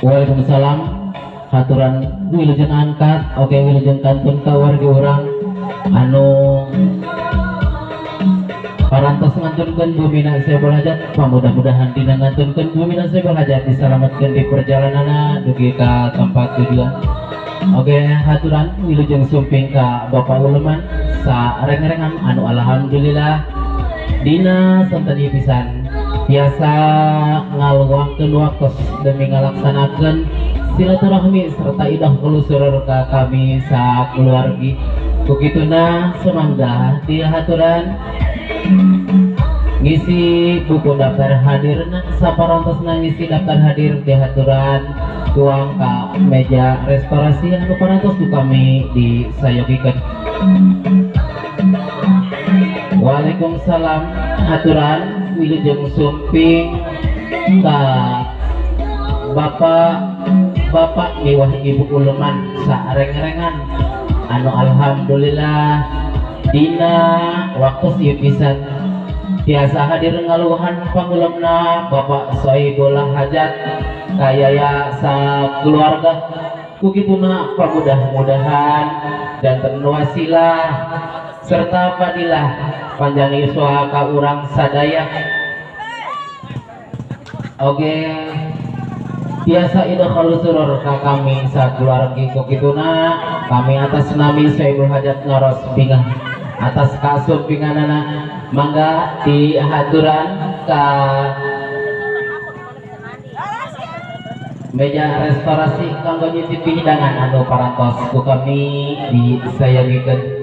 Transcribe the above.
Waalaikumsalam. Haturan wilujeng angkat, oke wilujeng kantun ka wargi urang anu parantos ngantunkeun bumina sebel hajat, mudah-mudahan dina ngantunkeun bumina sebel hajat diselamatkeun di perjalananna dugi ka tempat tujuan. Oke, haturan wilujeng sumping ka Bapak Uleman sa reng-rengan anu alhamdulillah dina sonten ieu pisan biasa ngaluangkeun waktu demi ngalaksanakeun silaturahmi serta idah kelusur ka kami sa keluargi. Begituna semangga di haturan ngisi buku daftar hadir saparantosna ngisi daftar hadir di haturan tuang ka meja restorasi anu parantos tu kami disayogikeun. Waalaikumsalam. Haturan wilujeng sumping ka Bapak miwah Ibu Uleman sareng-rengan anu alhamdulillah dina waktu ieu pisan biasa hadir ngaluhan pangulemna Bapak Soibul Hajat kayaya sa keluarga. Kugituna mudah-mudahan dan wasilah serta fadilah panjang yuswa ka urang sadaya. Oke, biasa idah kalusurur ka kami sa keluarga. Kugituna kami atas nami Soibul Hajat ngaros bingah atas kasumpinganana mangga di haturan ka meja restorasi kanggo nyicipi hidangan anu parantos ku kami disayangikeun.